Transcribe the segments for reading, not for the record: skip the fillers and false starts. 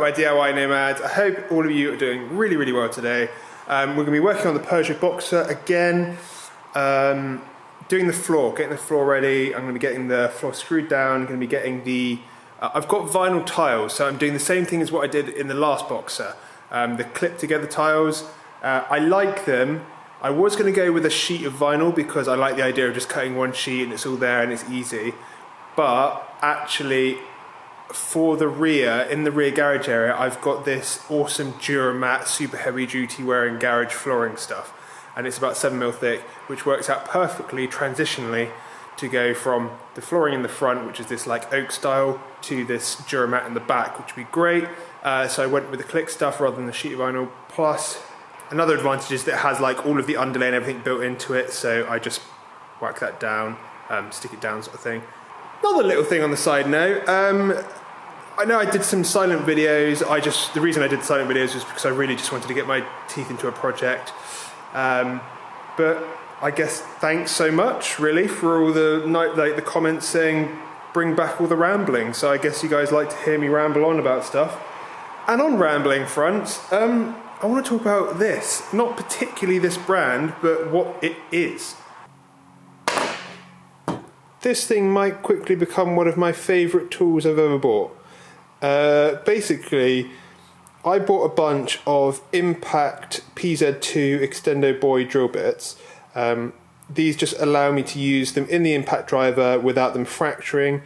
my DIY nomads? I hope all of you are doing really, really well today. We're going to be working on the Peugeot Boxer again, doing the floor, getting the floor ready. I'm going to be getting the floor screwed down. I'm going to be getting the... I've got vinyl tiles, so I'm doing the same thing as what I did in the last Boxer. The clip together tiles. I like them. I was going to go with a sheet of vinyl because I like the idea of just cutting one sheet and it's all there and it's easy. But actually, for the rear, in the rear garage area, I've got this awesome Duramat super heavy duty wearing garage flooring stuff, and it's about 7mm thick, which works out perfectly transitionally to go from the flooring in the front, which is this like oak style, to this Duramat in the back, which would be great. So I went with the click stuff rather than the sheet of vinyl. Plus, another advantage is that it has like all of the underlay and everything built into it, so I just whack that down, stick it down sort of thing. Another little thing on the side note, I know I did some silent videos. The reason I did silent videos was because I really just wanted to get my teeth into a project. But I guess thanks so much, really, for all the comments saying bring back all the rambling. So I guess you guys like to hear me ramble on about stuff. And on rambling fronts, I want to talk about this. Not particularly this brand, but what it is. This thing might quickly become one of my favourite tools I've ever bought. Basically, I bought a bunch of Impact PZ2 Extendo Boy drill bits. These just allow me to use them in the impact driver without them fracturing,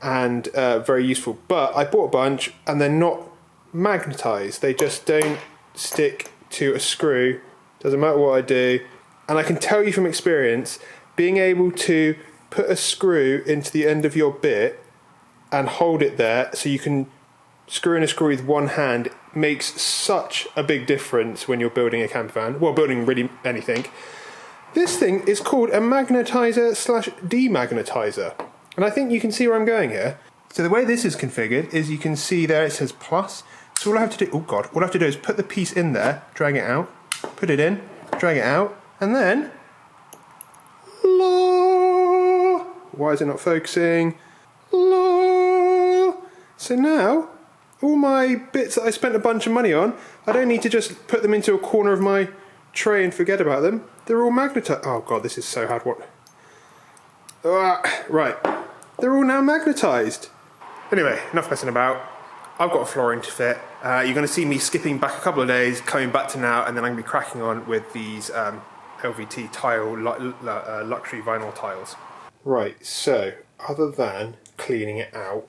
and very useful. But I bought a bunch and they're not magnetized. They just don't stick to a screw. Doesn't matter what I do. And I can tell you from experience, being able to put a screw into the end of your bit and hold it there so you can screw in a screw with one hand makes such a big difference when you're building a camper van. Well, building really anything. This thing is called a Magnetizer / Demagnetizer. And I think you can see where I'm going here. So the way this is configured is you can see there it says plus. So all I have to do, all I have to do is put the piece in there, drag it out, put it in, drag it out, and then, la, why is it not focusing? La. So now, all my bits that I spent a bunch of money on, I don't need to just put them into a corner of my tray and forget about them. They're all magnetized. Oh god, this is so hard. What? Right, they're all now magnetized. Anyway, enough messing about. I've got a flooring to fit. You're going to see me skipping back a couple of days, coming back to now, and then I'm going to be cracking on with these LVT tile, luxury vinyl tiles. Right, so other than cleaning it out,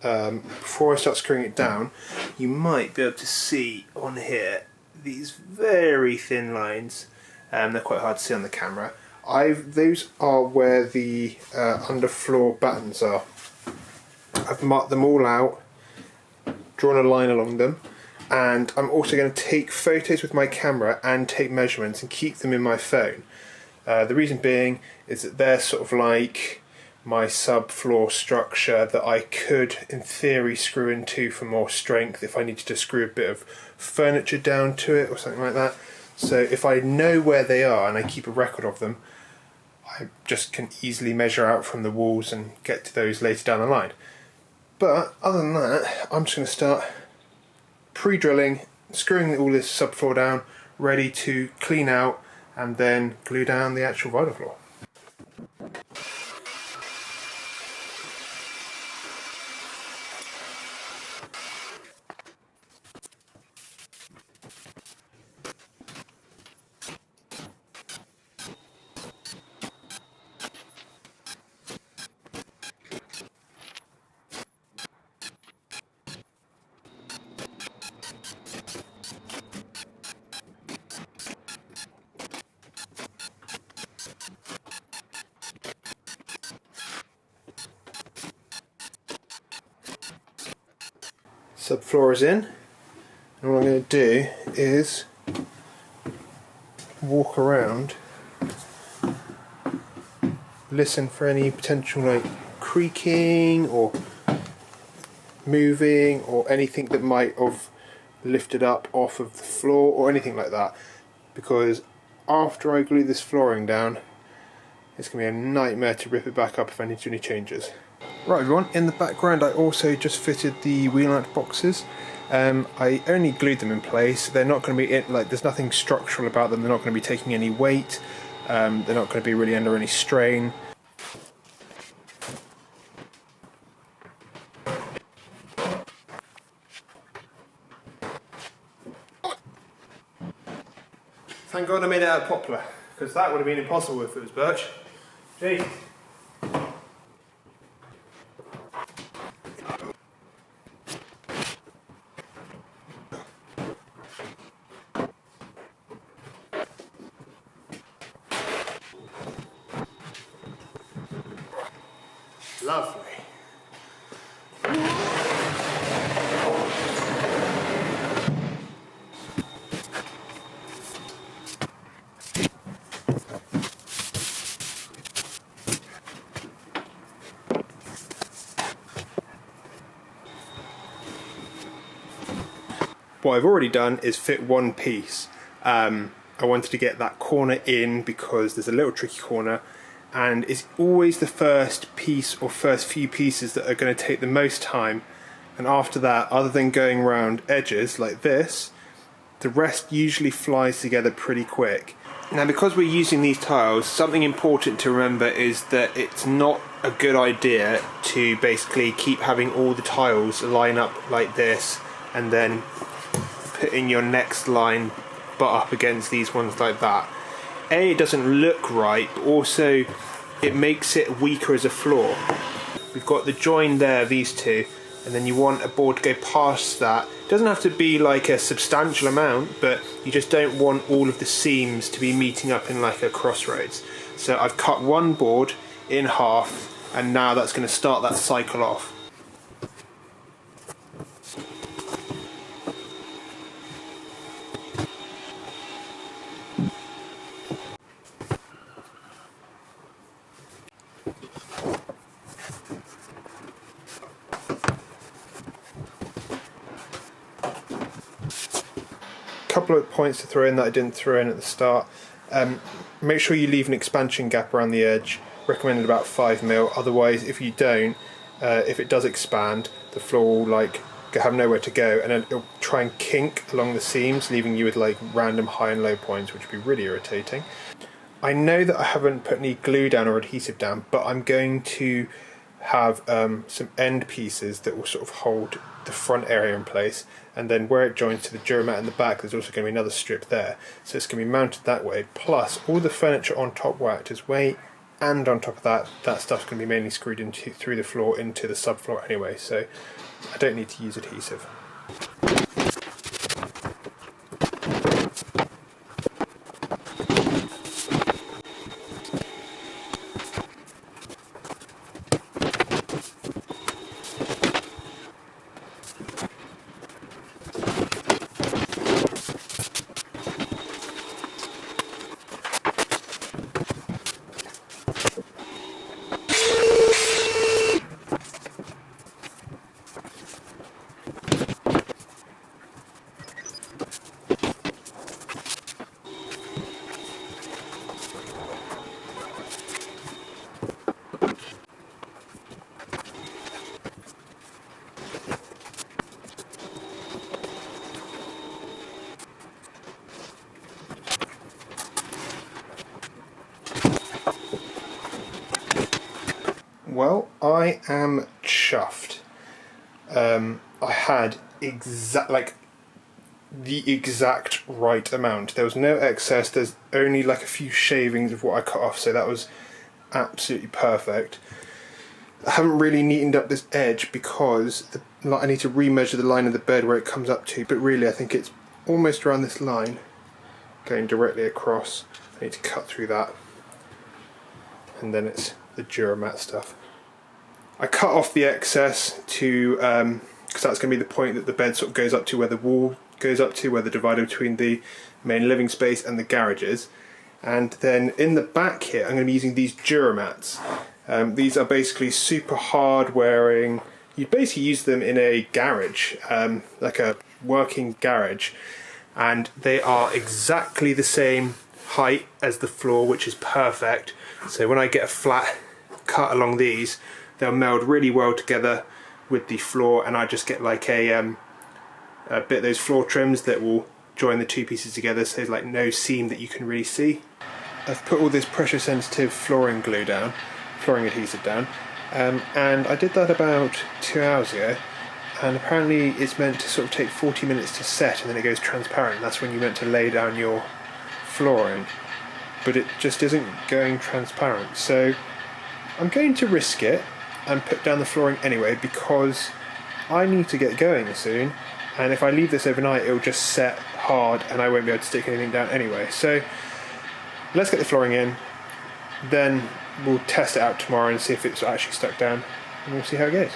before I start screwing it down, you might be able to see on here these very thin lines. They're quite hard to see on the camera. Those are where the underfloor battens are. I've marked them all out, drawn a line along them, and I'm also going to take photos with my camera and take measurements and keep them in my phone. The reason being is that they're sort of like my subfloor structure that I could, in theory, screw into for more strength if I needed to screw a bit of furniture down to it or something like that. So if I know where they are and I keep a record of them, I just can easily measure out from the walls and get to those later down the line. But other than that, I'm just going to start pre-drilling, screwing all this subfloor down, ready to clean out and then glue down the actual vinyl floor. Subfloor is in, and what I'm going to do is walk around, listen for any potential like creaking or moving or anything that might have lifted up off of the floor or anything like that, because after I glue this flooring down it's going to be a nightmare to rip it back up if I need to do any changes. Right everyone, in the background I also just fitted the wheel nut boxes. I only glued them in place. They're not going to be there's nothing structural about them. They're not going to be taking any weight. They're not going to be really under any strain. Thank God I made it out of poplar, because that would have been impossible if it was birch. Jeez. Lovely. What I've already done is fit one piece. I wanted to get that corner in because there's a little tricky corner, and it's always the first piece or first few pieces that are going to take the most time, and after that, other than going around edges like this, the rest usually flies together pretty quick. Now, because we're using these tiles, something important to remember is that it's not a good idea to basically keep having all the tiles line up like this and then putting your next line butt up against these ones like that. A, it doesn't look right, but also it makes it weaker as a floor. We've got the join there, these two, and then you want a board to go past that. It doesn't have to be like a substantial amount, but you just don't want all of the seams to be meeting up in like a crossroads. So I've cut one board in half, and now that's going to start that cycle off. Couple of points to throw in that I didn't throw in at the start. Make sure you leave an expansion gap around the edge, recommended about 5mm, otherwise if you don't, if it does expand, the floor will have nowhere to go, and then it'll try and kink along the seams, leaving you with like random high and low points, which would be really irritating. I know that I haven't put any glue down or adhesive down, but I'm going to have some end pieces that will sort of hold the front area in place, and then where it joins to the Duramat in the back, there's also going to be another strip there, so it's going to be mounted that way, plus all the furniture on top where actors weight, and on top of that, that stuff's going to be mainly screwed into through the floor into the subfloor anyway, so I don't need to use adhesive. Well, I am chuffed. I had the exact right amount. There was no excess. There's only like a few shavings of what I cut off, so that was absolutely perfect. I haven't really neatened up this edge because I need to remeasure the line of the bed where it comes up to, but really I think it's almost around this line, going directly across. I need to cut through that, and then it's the Duramat stuff. I cut off the excess to because that's going to be the point that the bed sort of goes up to, where the wall goes up to, where the divider between the main living space and the garage is. And then in the back here, I'm going to be using these Duramats. These are basically super hard wearing. You'd basically use them in a garage, like a working garage, and they are exactly the same height as the floor, which is perfect. So when I get a flat cut along these, they'll meld really well together with the floor, and I just get like a bit of those floor trims that will join the two pieces together, so there's like no seam that you can really see. I've put all this pressure sensitive flooring glue down, flooring adhesive down, and I did that about 2 hours ago, and apparently it's meant to sort of take 40 minutes to set and then it goes transparent. That's when you're meant to lay down your flooring, but it just isn't going transparent. So I'm going to risk it and put down the flooring anyway, because I need to get going soon, and if I leave this overnight it'll just set hard and I won't be able to stick anything down anyway. So let's get the flooring in, then we'll test it out tomorrow and see if it's actually stuck down, and we'll see how it goes.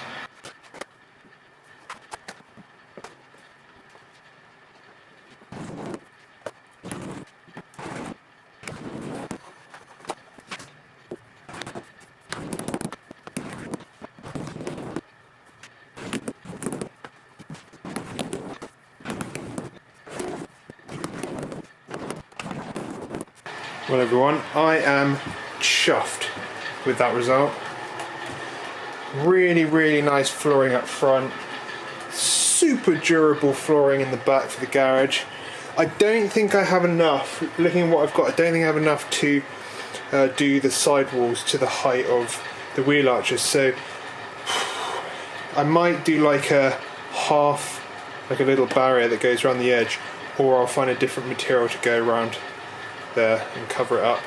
Well everyone, I am chuffed with that result. Really nice flooring up front, super durable flooring in the back for the garage. I don't think I have enough, looking at what I've got, I don't think I have enough to do the sidewalls to the height of the wheel arches, so I might do like a half, like a little barrier that goes around the edge, or I'll find a different material to go around there and cover it up.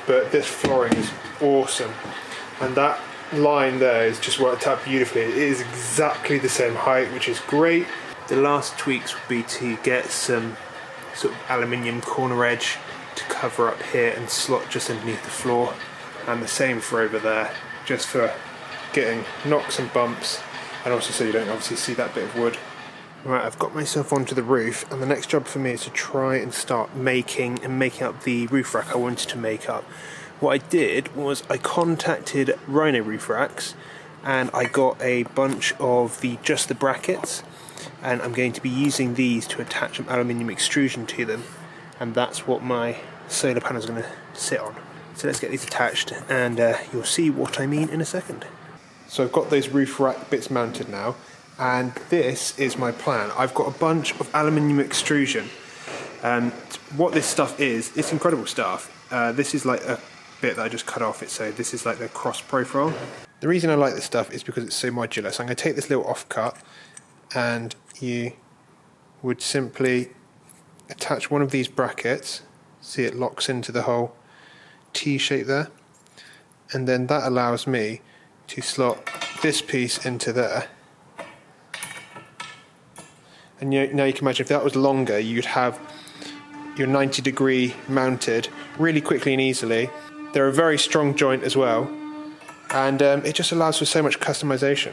But this flooring is awesome, and that line there is just worked out beautifully. It is exactly the same height, which is great. The last tweaks would be to get some sort of aluminium corner edge to cover up here and slot just underneath the floor, and the same for over there, just for getting knocks and bumps, and also so you don't obviously see that bit of wood. Right, I've got myself onto the roof, and the next job for me is to try and start making up the roof rack I wanted to make up. What I did was I contacted Rhino Roof Racks, and I got a bunch of just the brackets, and I'm going to be using these to attach some aluminium extrusion to them, and that's what my solar panel is going to sit on. So let's get these attached, and you'll see what I mean in a second. So I've got those roof rack bits mounted now, and this is my plan. I've got a bunch of aluminium extrusion, and what this stuff is, it's incredible stuff. This is like a bit that I just cut off it, so this is like the cross profile. The reason I like this stuff is because it's so modular. So I'm going to take this little offcut, and you would simply attach one of these brackets. See, it locks into the whole T shape there, and then that allows me to slot this piece into there. And now you can imagine if that was longer, you'd have your 90-degree mounted really quickly and easily. They're a very strong joint as well, and it just allows for so much customization.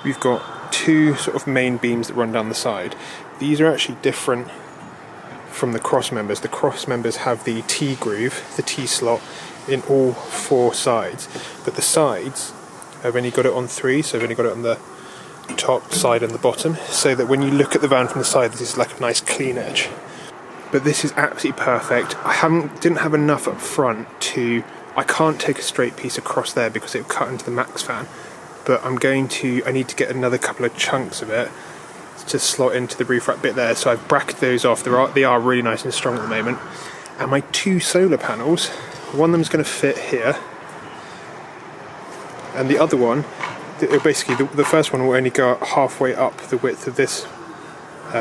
We've got two sort of main beams that run down the side. These are actually different from the cross members. The cross members have the T groove, the T slot, in all four sides, but the sides, I've only got it on three, so I've only got it on the top, side and the bottom, so that when you look at the van from the side, this is like a nice clean edge. But this is absolutely perfect. I didn't have enough up front I can't take a straight piece across there because it would cut into the max fan, but I need to get another couple of chunks of it to slot into the roof rack bit there, so I've bracketed those off. They are really nice and strong at the moment. And my two solar panels, one of them is going to fit here, and the other one, basically the first one will only go halfway up the width of this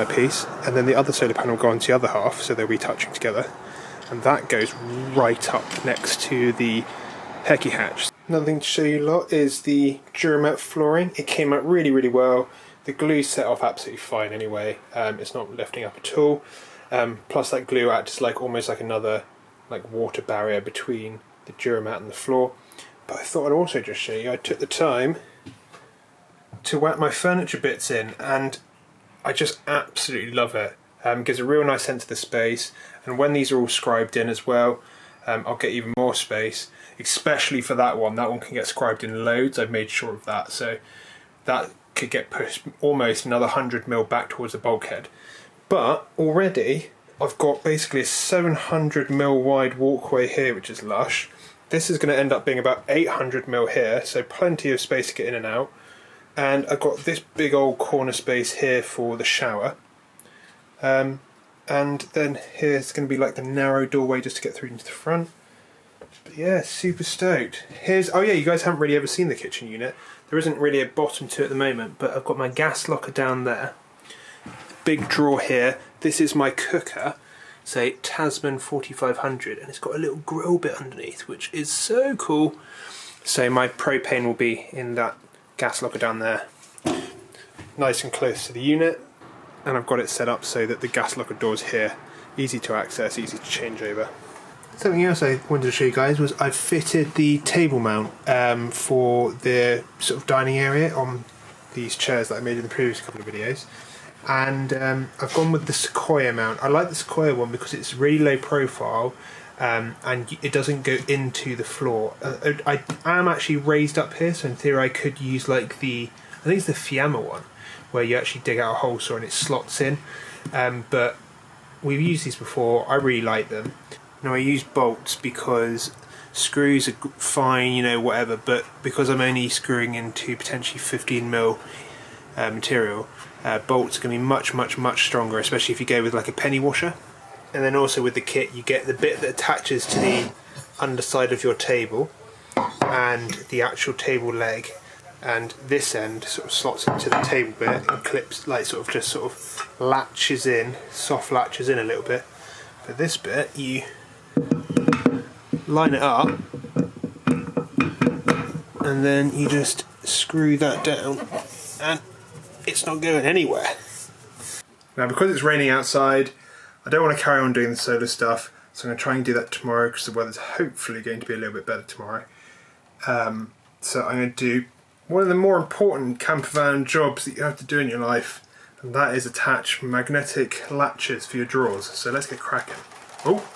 piece, and then the other solar panel will go onto the other half, so they'll be touching together, and that goes right up next to the Hecky hatch. Another thing to show you lot is the Duramat flooring. It came out really well. The glue set off absolutely fine anyway. It's not lifting up at all. Plus that glue acts like almost like another water barrier between the Duramat and the floor. But I thought I'd also just show you, I took the time to whack my furniture bits in, and I just absolutely love it. Gives a real nice sense of the space, and when these are all scribed in as well, I'll get even more space, especially for that one. That one can get scribed in loads, I've made sure of that, so that could get pushed almost another 100mm back towards the bulkhead. But already I've got basically a 700mm wide walkway here, which is lush, This is going to end up being about 800mm here, so plenty of space to get in and out. And I've got this big old corner space here for the shower. And then here's going to be like the narrow doorway just to get through into the front. But yeah, super stoked. Oh yeah, you guys haven't really ever seen the kitchen unit. There isn't really a bottom to it at the moment, but I've got my gas locker down there. Big drawer here. This is my cooker. It's a Tasman 4500, and it's got a little grill bit underneath, which is so cool. So my propane will be in that gas locker down there, nice and close to the unit. And I've got it set up so that the gas locker door's here, easy to access, easy to change over. Something else I wanted to show you guys was I've fitted the table mount for the sort of dining area on these chairs that I made in the previous couple of videos. And I've gone with the Sequoia mount. I like the Sequoia one because it's really low profile and it doesn't go into the floor. I am actually raised up here, so in theory I could use like I think it's the Fiamma one, where you actually dig out a hole saw and it slots in. But we've used these before, I really like them. Now I use bolts because screws are fine, you know, whatever, but because I'm only screwing into potentially 15mm material, bolts are going to be much stronger, especially if you go with like a penny washer. And then also with the kit you get the bit that attaches to the underside of your table and the actual table leg, and this end sort of slots into the table bit and clips, like sort of latches in, soft latches in a little bit. But this bit, you line it up and then you just screw that down and it's not going anywhere. Now because it's raining outside, I don't want to carry on doing the solar stuff, so I'm going to try and do that tomorrow because the weather's hopefully going to be a little bit better tomorrow. So I'm going to do one of the more important camper van jobs that you have to do in your life, and that is attach magnetic latches for your drawers. So let's get cracking. Oh!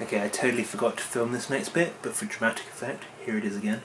Okay, I totally forgot to film this next bit, but for dramatic effect, here it is again.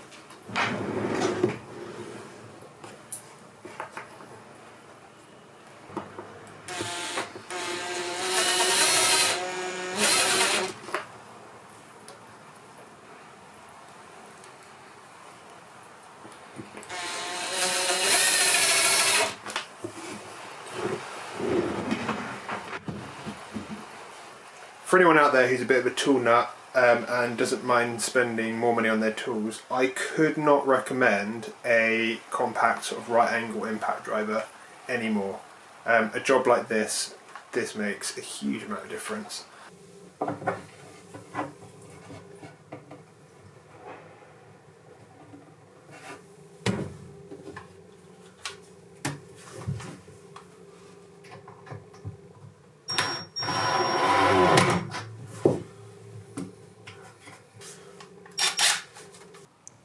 For anyone out there who's a bit of a tool nut and doesn't mind spending more money on their tools, I could not recommend a compact sort of right angle impact driver anymore. A job like this makes a huge amount of difference.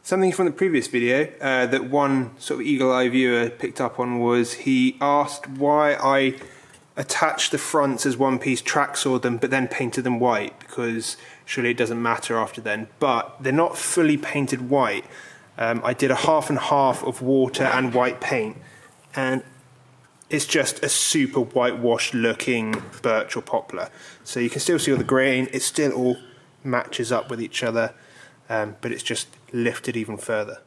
Something from the previous video that one sort of eagle-eye viewer picked up on was he asked why I attached the fronts as one piece, track sawed them, but then painted them white, because surely it doesn't matter after then. But they're not fully painted white. I did a half and half of water and white paint, and it's just a super whitewashed looking birch or poplar. So you can still see all the grain, it still all matches up with each other. But it's just lifted even further.